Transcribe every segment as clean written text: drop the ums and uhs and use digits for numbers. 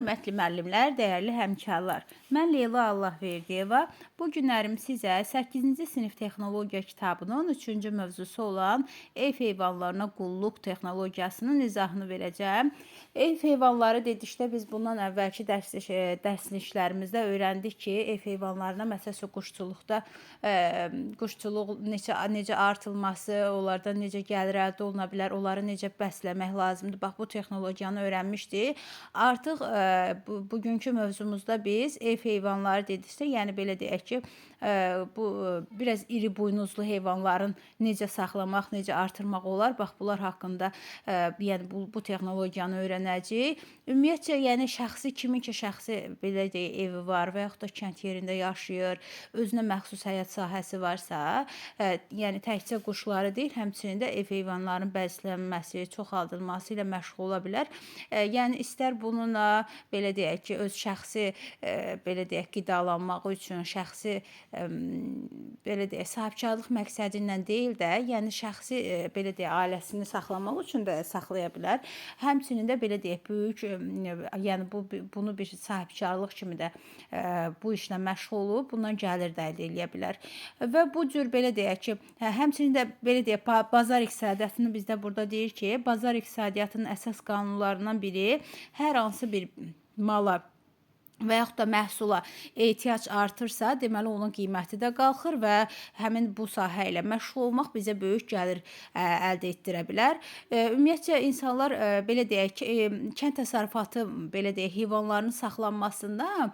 Hörmətli müəllimlər, dəyərli həmkarlar. Mən Leyla Allahverdiyeva. Bu günlərim sizə 8-ci sinif texnologiya kitabının 3-cü mövzusu olan ev heyvanlarına qulluq texnologiyasının izahını verəcəm. Ev heyvanları dedikdə biz bundan əvvəlki dərsliklərimizdə öyrəndik ki, ev heyvanlarına məsələn quşçuluqda quşçuluq necə artılması, onlardan necə gəlir əldə oluna bilər, onları necə bəsləmək lazımdır. Bax bu texnologiyanı öyrənmişdik. Artıq bugünkü mövzumuzda biz ev heyvanları dedikdə, yəni belə deyək ki, bu biraz iri buynuzlu heyvanların necə saxlamaq, necə artırmaq olar. Bax bunlar haqqında yəni bu texnologiyanı öyrənəcəyik. Ümumiyyətcə, yəni kimin ki şəxsi belə deyək evi var və yaxud da kənd yerində yaşayır, özünə məxsus həyat sahəsi varsa, yəni təkcə quşları deyil, həmçinin də ev heyvanlarının bəslənməsi, çoxaldılması ilə məşğul ola bilər. Yəni istər bununla belə deyək ki, öz şəxsi belə deyək qidalanmağı üçün, şəxsi belə deyək sahibkarlıq məqsədi ilə deyil də, yəni şəxsi belə deyək ailəsini saxlamaq üçün də saxlaya bilər. Həmçinin də belə deyək böyük, yəni bunu bir sahibkarlıq kimi də bu işlə məşğul olub, bundan gəlir də əldə edə bilər. Və bu cür belə deyək ki, həmçinin də belə deyək bazar iqtisadiyyatını bizdə burada deyir ki, bazar iqtisadiyyatının əsas qanunlarından biri hər hansı bir mala və yaxud da məhsula ehtiyac artırsa, deməli onun qiyməti də qalxır və həmin bu sahə ilə məşğul olmaq bizə böyük gəlir əldə etdirə bilər. Ümumiyyətcə insanlar belə deyək ki, kənd təsərrüfatı belə deyək heyvanların saxlanmasında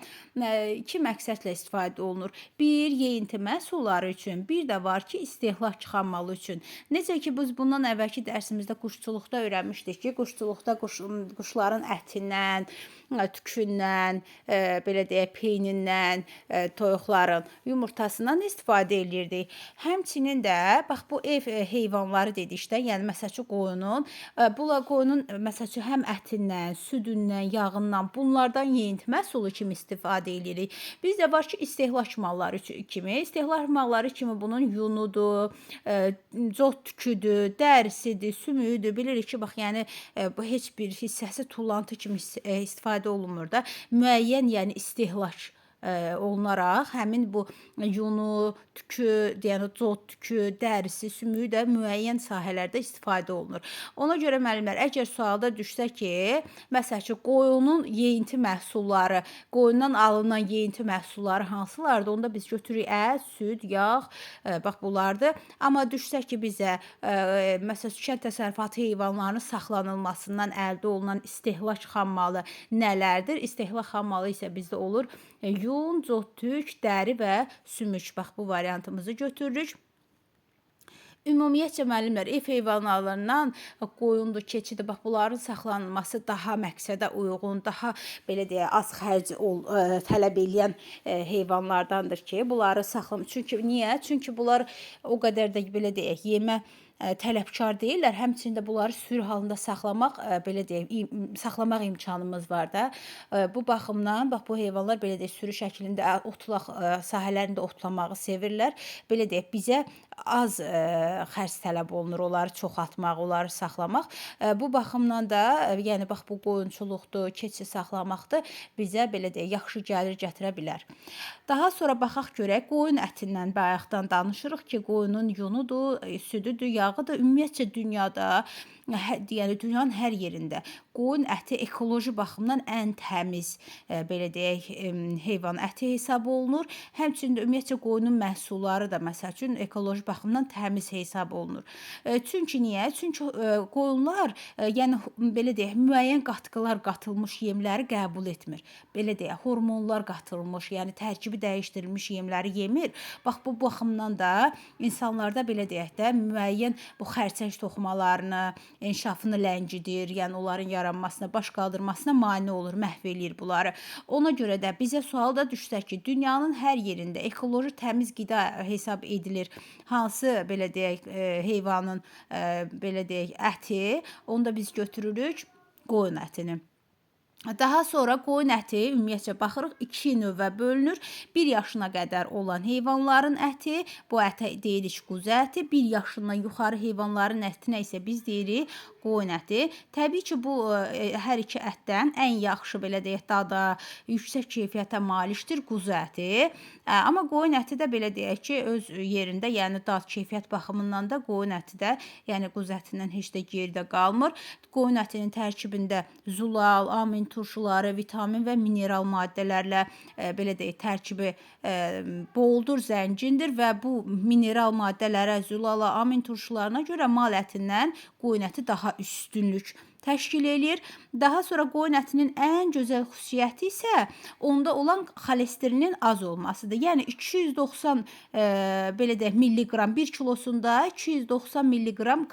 iki məqsədlə istifadə olunur. Bir, yeyinti məhsulları üçün, bir də var ki, istehlak xammalı üçün. Necə ki biz bundan əvvəlki dərsimizdə quşçuluqda öyrənmişdik ki, quşçuluqda quşların ətindən, tükündən, belə deyək, peynindən, toyuqların yumurtasından istifadə edirdik. Həmçinin də bax bu ev heyvanları dedikdə, yəni məsəl üçün qoyunun məsəl üçün həm ətindən, südündən, yağından, bunlardan yeyinti məhsulu kimi istifadə edirik. Bizdə var ki, istehlak malları kimi, istehlak malları kimi bunun yunudur, zot tüküdür, dərisidir, sümüyüdür. Bilirik ki, bax yəni bu heç bir hissəsi tullantı kimi istifadə olunmur da. Müəyyən, yəni istehlak olunaraq həmin bu yunu, tükü, yəni zot tükü, dərisi, sümüyü də müəyyən sahələrdə istifadə olunur. Ona görə müəllimlər, əgər sualda düşsə ki, məsəl üçün qoyunun yeyinti məhsulları, qoyundan alınan yeyinti məhsulları hansılardır? Onda biz götürürük ət, süd, yağ, bax bunlardır. Amma düşsə ki bizə məsəl üçün kənd təsərrüfatı heyvanlarının saxlanılmasından əldə olunan istehlak xammalı nələrdir? İstehlak xammalı isə bizdə olur yun, zot tük, dəri və sümük. Bax bu variantımızı götürürük. Ümumiyyətcə müəllimlər, ev heyvanlarından qoyundur, keçidir, bax bunların saxlanılması daha məqsədə uyğun, daha belə deyək, az xərc tələb edən heyvanlardandır ki, bunları saxlamaq. Çünki niyə? Çünki bunlar o qədər də belə deyək, yemə tələbkar deyirlər. Həmçinin də bunları sürü halında saxlamaq, belə deyək, saxlamaq imkanımız var da. Bu baxımdan, bax bu heyvanlar belə deyək, sürü şəklində otlaq sahələrində otlamağı sevirlər. Belə deyək, bizə az xərc tələb olunur, onları çoxaltmaq, onları saxlamaq. Bu baxımdan da, yəni bax bu qoyunçuluqdur, keçi saxlamaqdır, bizə belə deyək, yaxşı gəlir gətirə bilər. Daha sonra baxaq görək, qoyun ətindən bayaqdan danışırıq ki, qoyunun yunudur, südüdür, yağıdır. Ümumiyyətcə dünyada, yəni dünyanın hər yerində qoyun əti ekoloji baxımdan ən təmiz, belə deyək, heyvan əti hesab olunur. Həmçinin də ümumiyyətcə qoyunun məhsulları da məsəl üçün ekoloji baxımdan təmiz hesab olunur. Çünki niyə? Çünki qoyunlar, yəni belə deyək, müəyyən qatqılar qatılmış yemləri qəbul etmir. Belə deyək, hormonlar qatılmış, yəni tərkibi dəyişdirilmiş yemləri yemir. Bax bu baxımdan da insanlarda belə deyək də müəyyən bu xərçəng toxumalarını, inkişafını ləngidir, yəni onların yaranmasına, baş qaldırmasına mane olur, məhv eləyir bunları. Ona görə də bizə sual da düşsə ki, dünyanın hər yerində ekoloji təmiz qida hesab edilir hansı belə deyək heyvanın belə deyək əti, onu da biz götürürük qoyun ətini. Daha sonra qoyun əti ümumiyyətcə baxırıq 2 növə bölünür. 1 yaşına qədər olan heyvanların əti, bu ətə deyirik quzu əti. 1 yaşından yuxarı heyvanların ətinə isə biz deyirik qoyun əti. Təbii ki, bu hər iki ətdən ən yaxşı belə deyək dada, yüksək keyfiyyətə malikdir quzu əti. Amma qoyun əti də belə deyək ki, öz yerində, yəni dad keyfiyyət baxımından da qoyun əti də, yəni quzu ətindən heç də geridə qalmır. Qoyun ətinin tərkibində zulal, amin turşuları, vitamin və mineral maddələrlə belə deyək tərkibi boldur, zəngindir və bu mineral maddələrə, zulala, amin turşularına görə mal ətindən qoyun əti daha üstünlük təşkil eləyir. Daha sonra qoyun ətinin ən gözəl xüsusiyyəti isə onda olan xolesterinin az olmasıdır. Yəni 290 belə deyək milliqram 1 kilosunda 290 milliqram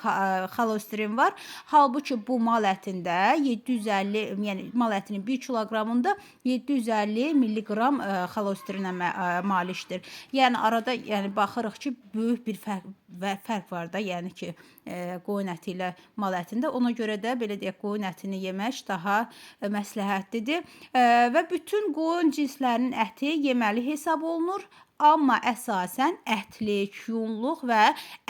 xolesterin var. Halbuki bu mal ətində 750, yəni mal ətinin 1 kiloqramında 750 milliqram xolesterinə malikdir. Yəni arada yəni baxırıq ki, böyük bir fərq var da, yəni ki, qoyun əti ilə mal ətində. Ona görə də belə deyək, qoyun ətini yemək daha məsləhətlidir. Və bütün qoyun cinslərinin əti yeməli hesab olunur. Amma əsasən ətlik, yunluq və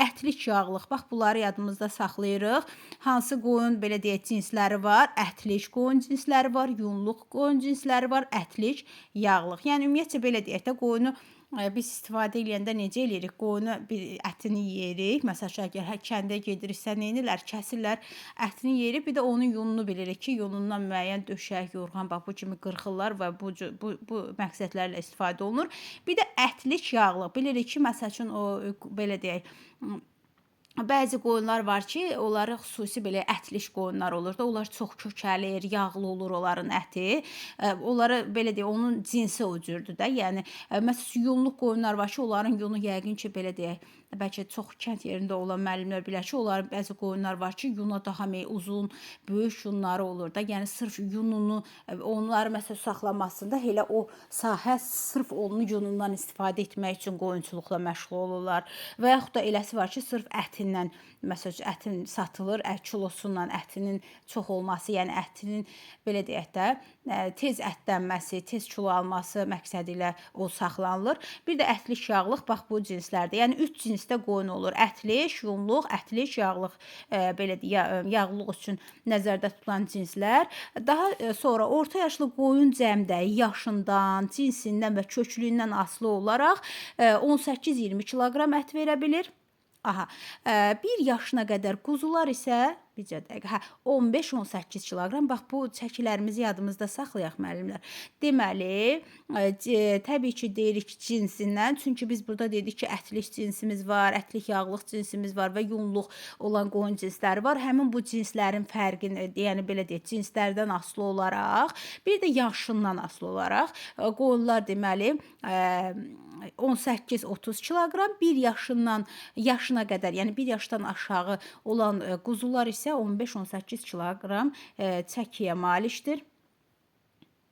ətlik yağlıq. Bax, bunları yadımızda saxlayırıq. Hansı qoyun belə deyək cinsləri var? Ətlik qoyun cinsləri var, yunluq qoyun cinsləri var, ətlik, yağlıq. Yəni ümumiyyətcə belə deyək də, qoyunu biz istifadə edəndə necə eləyirik? Qoyunu ətini yeyirik. Məsələn, əgər kəndə gediriksə nə edirlər? Kəsirlər, ətini yeyirik. Bir də onun yununu bilirik ki, yunundan müəyyən döşək, yorğan, bax bu kimi qırxırlar və bu məqsədlərlə istifadə olunur. Bir də ətlik yağlıq. Bilirik ki, məsələn, o belə deyək, bəzi qoyunlar var ki, onları xüsusi belə ətlik qoyunlar olur da, onlar çox kökəlir, yağlı olur onların əti. Onları belə deyək, onun cinsi o cürdür də. Yəni məsələn, yunluq qoyunlar var ki, onların yunu yəqin ki, belə deyək, bəlkə çox kənd yerində olan müəllimlər bilər ki, onların bəzi qoyunlar var ki, yuna daha uzun, böyük yunları olur da. Yəni sırf yununu, onları məsələn saxlamasında elə o sahə sırf onun yunundan istifadə etmək üçün qoyunçuluqla məşğul olurlar. Və yaxud da eləsi var ki, sırf ətindən, məsələn, ətin satılır, kilosundan ətinin çox olması, yəni ətinin belə deyək də, tez ətlənməsi, tez kilo alması məqsədi ilə o saxlanılır. Bir də ətlik yağlıq, bax bu cinslərdir. Yəni 3 cinsdə qoyun olur. Ətlik, yunluq, ətlik, yağlıq, belə yağlılıq üçün nəzərdə tutulan cinslər. Daha sonra orta yaşlı qoyun cəmdəyi yaşından, cinsindən və köklüyündən asılı olaraq 18-20 kiloqram ət verə bilir. 1 yaşına qədər quzular isə 15-18 kiloqram. Bax, bu çəkilərimizi yadımızda saxlayaq müəllimlər. Deməli, təbii ki, deyirik cinsindən. Çünki biz burada dedik ki, ətlik cinsimiz var, ətlik yağlıq cinsimiz var və yunluq olan qoyun cinsləri var. Həmin bu cinslərin fərqini, yəni belə deyək, cinslərdən asılı olaraq, bir də yaşından asılı olaraq qoyunlar deməli 18-30 kiloqram, 1 yaşına qədər, yəni 1 yaşdan aşağı olan quzular isə 15-18 kiloqram çəkiyə malikdir.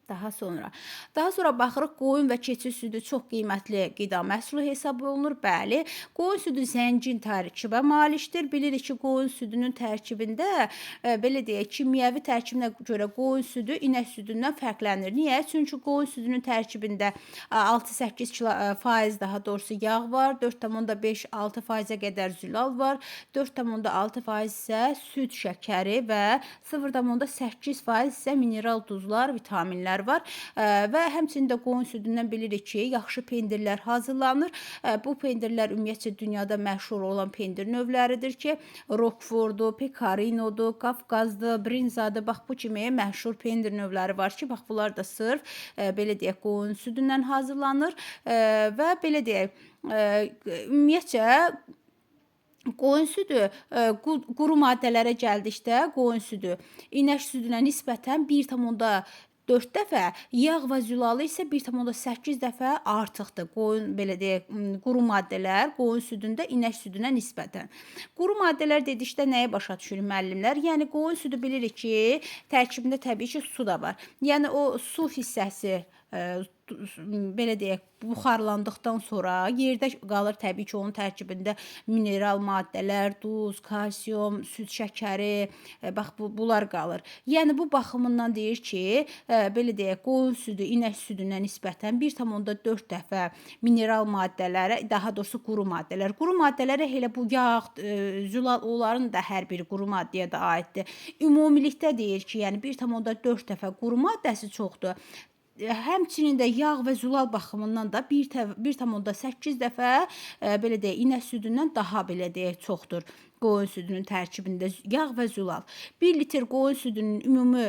Daha sonra baxırıq, qoyun və keçi südü çox qiymətli qida məhsulu hesab olunur. Bəli, qoyun südü zəngin tərkibə malikdir. Bilirik ki, qoyun südünün tərkibində belə deyək, kimyəvi tərkibinə görə qoyun südü inək südündən fərqlənir. Niyə? Çünki qoyun südünün tərkibində 6-8% daha doğrusu yağ var, 4,5-6%-ə qədər zülal var, 4,6% isə süd şəkəri və 0,8% isə mineral duzlar, vitaminlər var və həmçinin də qoyun südündən bilirik ki, yaxşı pendirlər hazırlanır. Bu pendirlər ümumiyyətcə dünyada məşhur olan pendir növləridir ki, Rokfordur, Pekarinodur, Qafqazdır, Brinzadır. Bax, bu kimi məşhur pendir növləri var ki, bax, bunlar da sırf belə deyək, qoyun südündən hazırlanır və belə deyək, ümumiyyətcə qoyun südü, quru maddələrə gəldikdə qoyun südü inək südünə nisbətən 1,4 dəfə, yağ və zülalı isə 1,8 dəfə artıqdır. Qoyun belə deyək, quru maddələr qoyun südündə inək südünə nisbətən. Quru maddələr dedikdə nəyə başa düşürük müəllimlər? Yəni qoyun südü bilirik ki, tərkibində təbii ki, su da var. Yəni o su hissəsi belə deyək, buxarlandıqdan sonra yerdə qalır təbii ki, onun tərkibində mineral maddələr, duz, kalsium, süd şəkəri, bax bunlar qalır. Yəni bu baxımından deyir ki, belə deyək, qoyun südü inək südünə nisbətən 1,4 dəfə mineral maddələrə, daha doğrusu quru maddələrə elə bu yağ, zülal onların da hər biri quru maddəyə də aiddir. Ümumilikdə deyir ki, yəni 1,4 dəfə quru maddəsi çoxdur. Həmçinin də yağ və zülal baxımından da 1,8 dəfə belə deyək, inək südündən daha belə deyək çoxdur. Qoyun südünün tərkibində yağ və zülal. 1 litr qoyun südünün ümumi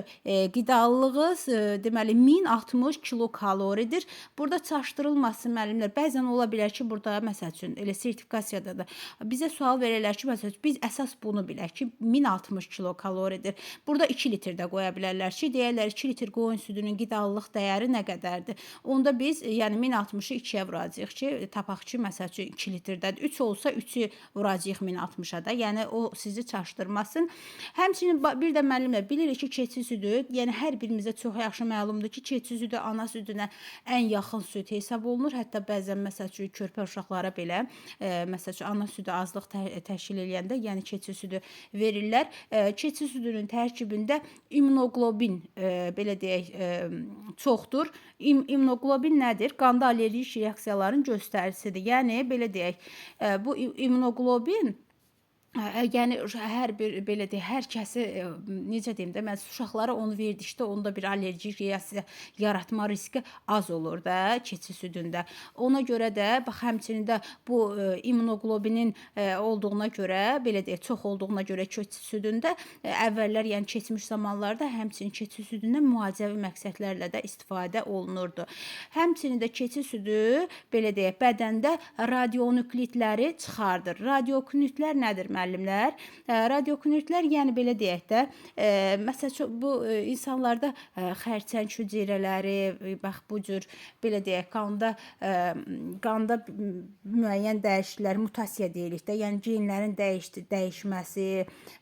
qidalılığı deməli 1060 kilokaloridir. Burada çaşdırılması müəllimlər, bəzən ola bilər ki, burada məsəl üçün elə sertifikasiyada da bizə sual verirlər ki, məsəl üçün biz əsas bunu bilək ki, 1060 kilokaloridir. Burada 2 litr də qoya bilərlər ki, deyərlər 2 litr qoyun südünün qidalılıq dəyəri nə qədərdir? Onda biz yəni 1060-ı 2-yə vuracağıq ki, tapaq ki, məsəl üçün 2 litrdədir. 3 olsa 3-ü vuracağıq 1060-a da. Yəni o sizi çaşdırmasın. Həmçinin bir də müəllimlər bilirik ki, keçi südü, yəni hər birimizə çox yaxşı məlumdur ki, keçi südü ana südünə ən yaxın süd hesab olunur. Hətta bəzən məsəl üçün körpə uşaqlara belə məsəl üçün ana südü azlıq təşkil edəndə, yəni keçi südü verirlər. Keçi südünün tərkibində immunoglobin belə deyək çoxdur. İmmunoglobin nədir? Qanda allergik reaksiyaların göstəricisidir. Yəni belə deyək, bu immunoglobin yəni hər bir belə deyək, hər kəsi necə deyim də, mən uşaqlara onu verdikdə onda bir allergik reaksiya yaratma riski az olur da keçi südündə. Ona görə də bax həmçinin də bu immunoglobinin olduğuna görə, belə deyək, çox olduğuna görə keçi südündə əvvəllər, yəni keçmiş zamanlarda həmçinin keçi südündən müalicəvi məqsədlərlə də istifadə olunurdu. Həmçinin də keçi südü belə deyək, bədəndə radionüklidləri çıxardır. Radionüklidlər nədir müəllimlər? Radionüklidlər, yəni belə deyək də, məsələn bu insanlarda xərçəng hüceyrələri, bax bu cür belə deyək, qanda müəyyən dəyişikliklər, mutasiya deyirik də, yəni genlərin dəyişməsi,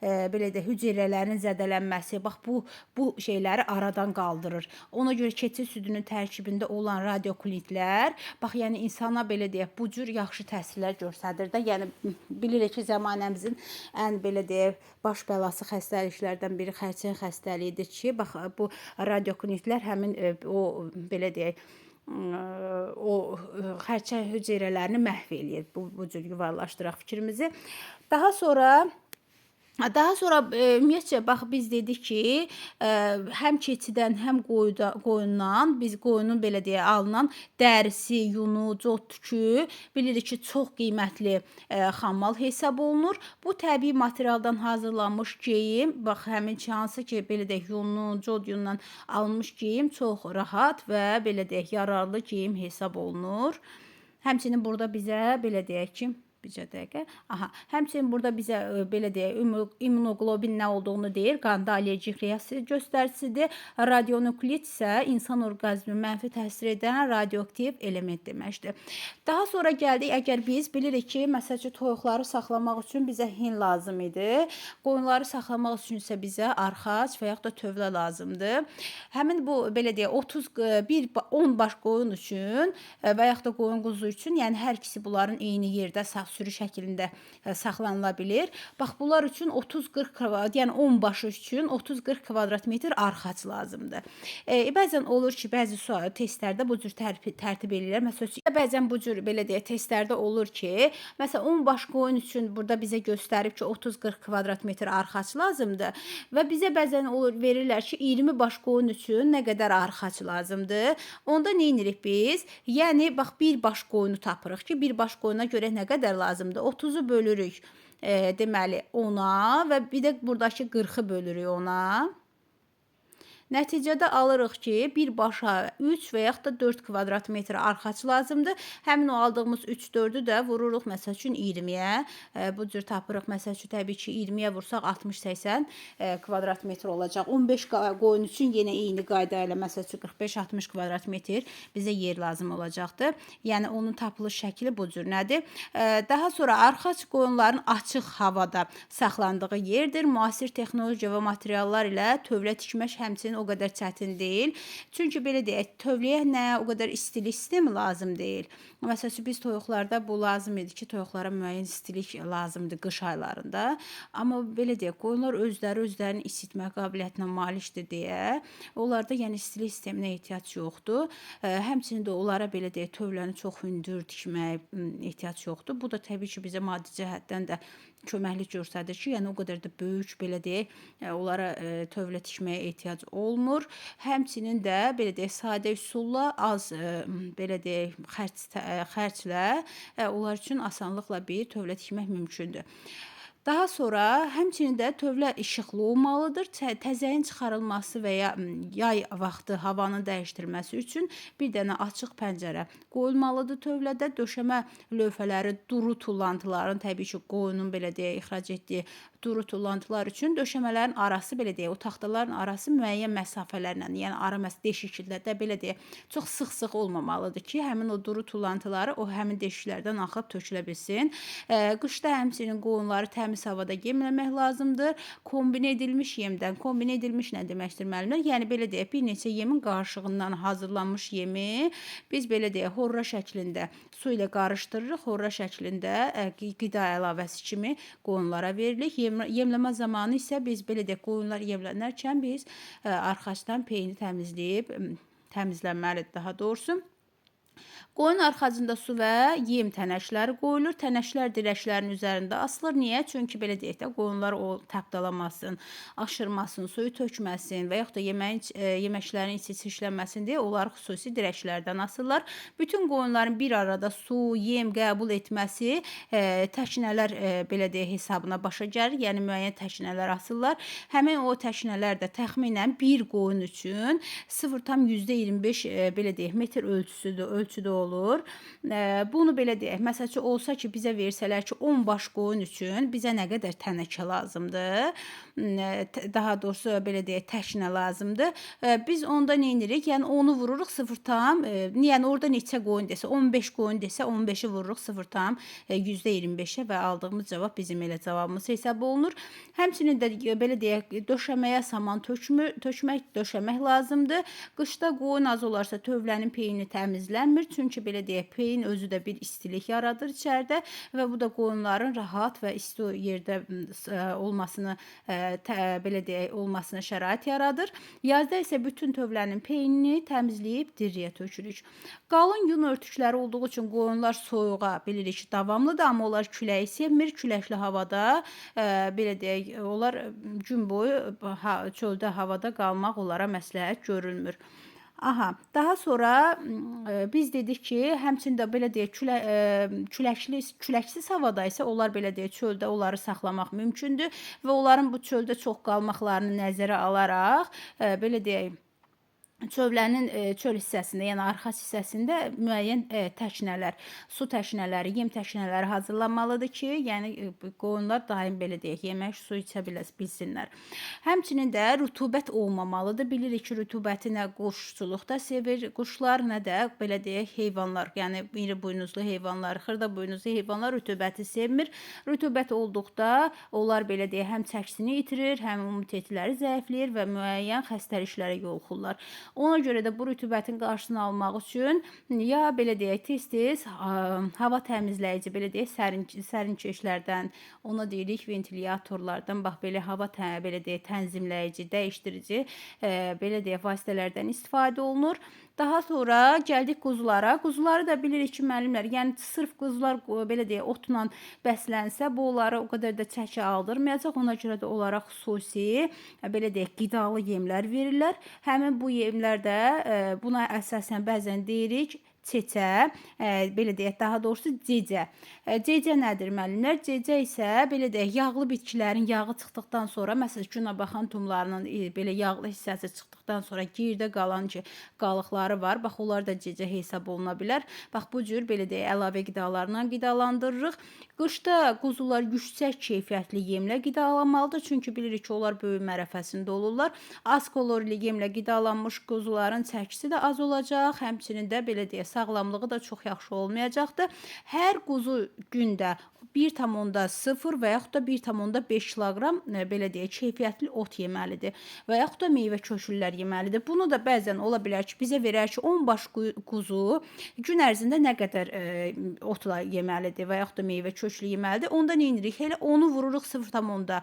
belə deyək, hüceyrələrin zədələnməsi, bax bu şeyləri aradan qaldırır. Ona görə keçi südünün tərkibində olan radionüklidlər, bax yəni insana belə deyək, bu cür yaxşı təsirlər göstərir də. Yəni bilirik ki, zəmanəmizin ən belə deyək, baş bəlası xəstəliklərdən biri xərçəng xəstəliyidir ki, bax bu radionüklidlər həmin o belə deyək, o xərçəng hüceyrələrini məhv eləyir. Bu cür yuvarlaşdıraq fikrimizi. Daha sonra ümumiyyətcə bax biz dedik ki, həm keçidən, həm qoyundan, biz qoyunun belə deyək, alınan dərisi, yunu, cod tükü bilirik ki, çox qiymətli xammal hesab olunur. Bu təbii materialdan hazırlanmış geyim, bax həmin ki, hansı ki, belə deyək, yunun, cod yunundan alınmış geyim çox rahat və belə deyək, yararlı geyim hesab olunur. Həmçinin burada bizə belə deyək ki, bircə dəqiqə. Həmçinin burada bizə belə deyək, immunoglobin nə olduğunu deyir. Qanda allergik reaksiya göstəricisidir. Radionüklid isə insan orqanizminə mənfi təsir edən radioaktiv element deməkdir. Daha sonra gəldik, əgər biz bilirik ki, məsəl üçün toyuqları saxlamaq üçün bizə hin lazım idi. Qoyunları saxlamaq üçün isə bizə arxac və yaxud da tövlə lazımdır. Həmin bu belə deyək, 10 baş qoyun üçün və yaxud da qoyun quzu üçün, yəni hər ikisi bunların eyni yerdə sürü şəklində saxlanıla bilir. Bax, bunlar üçün 30-40, yəni 10 başı üçün 30-40 kvadrat metr arxac lazımdır. Bəzən olur ki, bəzi testlərdə bu cür tərtib edirlər. Məsələn, bəzən bu cür belə deyək, testlərdə olur ki, məsələn 10 baş qoyun üçün burada bizə göstərib ki, 30-40 kvadrat metr arxac lazımdır və bizə bəzən olur verirlər ki, 20 baş qoyun üçün nə qədər arxac lazımdır. Onda nə edirik biz? Yəni bax, bir baş qoyunu tapırıq ki, bir baş qoyuna görə nə qədər lazımdır? 30-u bölürük deməli 10-a və bir də buradakı 40-ı bölürük 10-a. Nəticədə alırıq ki, bir başa 3 və yaxud da 4 kvadrat metr arxac lazımdır. Həmin o aldığımız 3-4-ü də vururuq məsəl üçün 20-yə. Bu cür tapırıq məsəl üçün təbii ki 20-yə vursaq 60-80 kvadrat metr olacaq. 15 qoyun üçün yenə eyni qayda ilə məsəl üçün 45-60 kvadrat metr bizə yer lazım olacaqdır. Yəni onun tapılış şəkli bu cür nədir? Daha sonra arxac qoyunların açıq havada saxlandığı yerdir. Müasir texnologiya və materiallar ilə tövlə tikmək həmçinin o o qədər çətin deyil. Çünki belə deyək, tövləyə nə o qədər istilik sistemi lazım deyil. Məsələn, biz toyuqlarda bu lazım idi ki, toyuqlara müəyyən istilik lazımdır qış aylarında. Amma belə deyək, qoyunlar özlərinin isitmə qabiliyyətinə malikdir deyə, onlarda yəni istilik sisteminə ehtiyac yoxdur. Həmçinin də onlara belə deyək, tövləni çox hündür tikməyə ehtiyac yoxdur. Bu da təbii ki, bizə maddi cəhətdən də köməklik göstərir ki, yəni o qədər də böyük belə deyək, onlara tövlə tikməyə ehtiyac olmur. Həmçinin də belə deyək, sadə üsulla az belə deyək, xərclə onlar üçün asanlıqla bir tövlə tikmək mümkündür. Daha sonra həmçinin də tövlə işıqlı olmalıdır. Təzəyin çıxarılması və ya yay vaxtı havanın dəyişdirilməsi üçün bir dənə açıq pəncərə qoyulmalıdır tövlədə. Döşəmə lövhələri duru tullantıların, təbii ki, qoyunun belə deyək, ixrac etdiyi duru tullantılar üçün döşəmələrin arası belə deyək, o taxtaların arası müəyyən məsafələrlə, yəni ara deşiklərdə belə deyək, çox sıx-sıx olmamalıdır ki, həmin o duru tullantıları o həmin deşiklərdən axıb tökülə bilsin. Qışda həmçinin qoyunları təmiz havada yemləmək lazımdır. Kombinə edilmiş yemdən, kombinə edilmiş nə deməkdir müəllimlər? Yəni belə deyək, bir neçə yemin qarışığından hazırlanmış yemi biz belə deyək, horra şəklində su ilə qarışdırırıq, horra şəklində qida əlavəsi kimi qoyunlara veririk. Yemləmə zamanı isə biz belə deyək, qoyunlar yemlənərkən biz arxasından peyni təmizlənməlidir daha doğrusu. Qoyun arxacında su və yem tənəkləri qoyulur. Tənəklər dirəklərin üzərində asılır. Niyə? Çünki belə deyək də, qoyunlar o tapdalamasın, aşırmasın, suyu tökməsin və yaxud da yeməklərin içi çirklənməsin deyə onlar xüsusi dirəklərdən asırlar. Bütün qoyunların bir arada su, yem qəbul etməsi təkinələr belə deyək hesabına başa gəlir. Yəni müəyyən təkinələr asırlar. Həmin o təkinələr də təxminən bir qoyun üçün 0,25 belə deyək metr ölçüdə olur. Bunu belə deyək, məsəl üçün olsa ki, bizə versələr ki, 10 baş qoyun üçün bizə nə qədər tənəkə lazımdır? Daha doğrusu belə deyək, təşnə lazımdır. Biz onda nə edirik? Yəni onu vururuq 0,, yəni orada neçə qoyun desə, 15 qoyun desə, 15-i vururuq 0,25-ə və aldığımız cavab bizim elə cavabımız hesab olunur. Həmçinin də belə deyək, döşəməyə saman döşəmək lazımdır. Qışda qoyun az olarsa tövlənin peyini təmizlənmir. Çünki belə deyək, peyin özü də bir istilik yaradır içəridə və bu da qoyunların rahat və isti yerdə olmasını belə deyək, olmasına şərait yaradır. Yazda isə bütün tövlənin peyini təmizləyib diriyə tökürük. Qalın yun örtükləri olduğu üçün qoyunlar soyuğa bilirik ki, davamlıdır, amma onlar küləyi sevmir. Küləkli havada belə deyək, onlar gün boyu çöldə havada qalmaq onlara məsləhət görülmür. Daha sonra biz dedik ki, həmçində belə deyək, küləksiz havada isə onlar belə deyək, çöldə onları saxlamaq mümkündür və onların bu çöldə çox qalmaqlarını nəzərə alaraq belə deyək, çövlənin çöl hissəsində, yəni arxac hissəsində müəyyən təşnələr, su təşnələri, yem təşnələri hazırlanmalıdır ki, yəni qoyunlar daim belə deyək, yemək, su içə bilsinlər. Həmçinin də rütubət olmamalıdır. Bilirik ki, rütubəti nə quşçuluqda sevir quşlar, nə də belə deyək, heyvanlar, yəni iri buynuzlu heyvanlar, xırda buynuzlu heyvanlar rütubəti sevmir. Rütubət olduqda onlar belə deyək, həm çəkisini itirir, həm immunitetləri zəifləyir və müəyyən xəstəliklərə yoluxurlar. Ona görə də bu rütubətin qarşısını almaq üçün ya belə deyək, tez-tez hava təmizləyici, belə deyək, sərinkeşlərdən, ona deyirik ventilyatorlardan, bax belə hava belə deyək, tənzimləyici, dəyişdirici belə deyək, vasitələrdən istifadə olunur. Daha sonra gəldik quzulara. Quzuları da bilirik ki, müəllimlər, yəni sırf quzular belə deyək, otla bəslənsə, bu onlara o qədər də çəki aldırmayacaq. Ona görə də onlara xüsusi belə deyək, qidalı yemlər verirlər. Həmin bu yemlər də buna əsasən bəzən deyirik çeçə, belə deyək, daha doğrusu cecə. Cecə nədir müəllimlər? Cecə isə belə deyək, yağlı bitkilərin yağı çıxdıqdan sonra, məsələn, günəbaxan tumlarının belə yağlı hissəsi çıxdıqdan sonra girdə qalan ki, qalıqları var. Bax, onlar da cecə hesab oluna bilər. Bax, bu cür belə deyək, əlavə qidalarla qidalandırırıq. Qışda quzular yüksək keyfiyyətli yemlə qidalanmalıdır. Çünki bilirik ki, onlar böyük mərəfəsində olurlar. Az kalorili yemlə qidalanmış quzuların çəkisi də az olacaq. Həmçinin də belə deyək, sağlamlığı da çox yaxşı olmayacaqdır. Hər quzu gündə 1,0 və yaxud da 1,5 kiloqram belə deyək, keyfiyyətli ot yeməlidir və yaxud da meyvə köküllər yeməlidir. Bunu da bəzən ola bilər ki, bizə verər ki, 10 baş quzu gün ərzində nə qədər otla yeməlidir və yaxud da meyvə köklü yeməlidir. Onda nə edirik? Elə onu vururuq 0,5,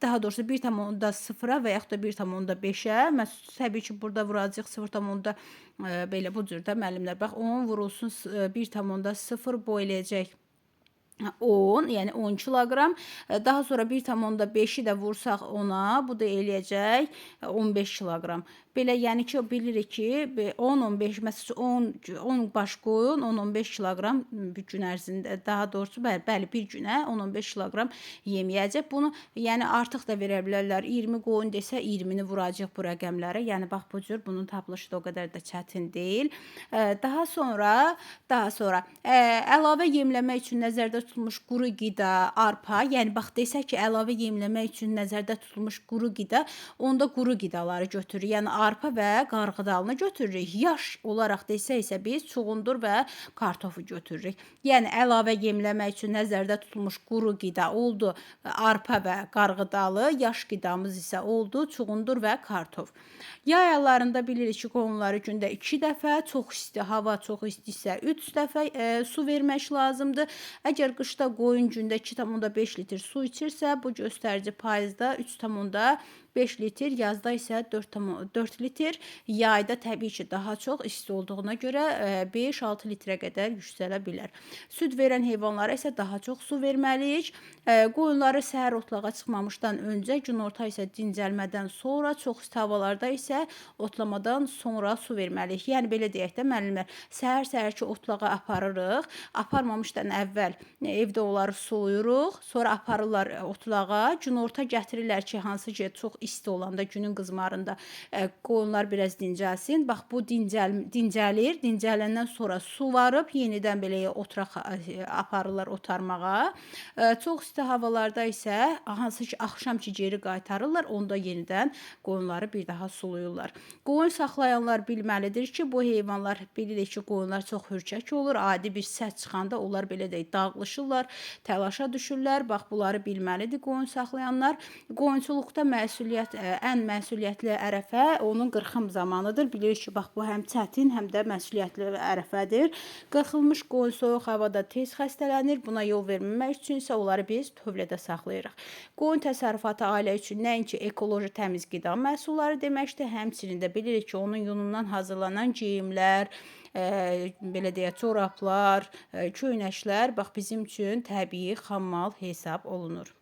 daha doğrusu 1,0-a və yaxud da 1,5-ə. Mən təbii ki, burada vuracağıq 0,5 belə bu cür də müəllimlər. Bax, 10 vurulsun 1,0 bu eləyəcək 10, yəni 10 kiloqram. Daha sonra 1,5-i də vursaq ona, bu da eləyəcək 15 kiloqram. Belə, yəni ki, bilirik ki, 10-15, məsələn 10 baş qoyun 10-15 kiloqram bir gün ərzində, daha doğrusu bəli, bir günə 10-15 kiloqram yeməyəcək. Bunu yəni artıq da verə bilərlər. 20 qoyun desə 20-ni vuracaq bu rəqəmlərə. Yəni bax bu cür bunun tapılışı da o qədər də çətin deyil. Daha sonra əlavə yemləmək üçün nəzərdə tutulmuş quru qida, arpa, yəni bax desək ki, əlavə yemləmək üçün nəzərdə tutulmuş quru qida, onda quru qidaları götürürük. Yəni arpa və qarğıdalını götürürük. Yaş olaraq desək isə biz çuğundur və kartofu götürürük. Yəni əlavə yemləmək üçün nəzərdə tutulmuş quru qida oldu arpa və qarğıdalı, yaş qidamız isə oldu çuğundur və kartof. Yay aylarında bilirik ki, qoyunları gündə 2 dəfə, çox isti, hava çox istisə 3 dəfə su vermək lazımdır. Əgər qışda qoyun gündə 2,5 litr su içirsə, bu göstərici payızda 3,5 litr, yazda isə 4 litr, yayda təbii ki, daha çox isti olduğuna görə 5-6 litrə qədər yüksələ bilər. Süd verən heyvanlara isə daha çox su verməliyik. Qoyunları səhər otlağa çıxmamışdan öncə, günorta isə dincəlmədən sonra, çox isti havalarda isə otlamadan sonra su verməliyik. Yəni belə deyək də müəllimlər, səhər ki otlağa aparırıq, aparmamışdan əvvəl evdə onları soyuruq, sonra aparırlar otlağa, günorta gətirirlər ki, hansı ki çox isti olanda günün qızmarında qoyunlar biraz dincəlsin. Bax bu dincəlir, dincələndən sonra su varıb yenidən belə oturaq aparırlar otarmağa. Çox isti havalarda isə hansı ki axşam ki geri qaytarırlar, onda yenidən qoyunları bir daha suluyurlar. Qoyun saxlayanlar bilməlidir ki, bu heyvanlar bilirik ki, qoyunlar çox hürkək olur. Adi bir səs çıxanda onlar belə deyək dağılışırlar, təlaşa düşürlər. Bax bunları bilməlidir qoyun saxlayanlar. Qoyunçuluqda ən məsuliyyətli ərəfə onun qırxım zamanıdır. Bilirik ki, bax bu həm çətin, həm də məsuliyyətli ərəfədir. Qırxılmış qoyun soyuq havada tez xəstələnir. Buna yol verməmək üçün isə onları biz tövlədə saxlayırıq. Qoyun təsərrüfatı ailə üçün nəinki ekoloji təmiz qida məhsulları deməkdir, həmçinin də bilirik ki, onun yunundan hazırlanan geyimlər, belə deyək, corablar, köynəklər bax bizim üçün təbii xammal hesab olunur.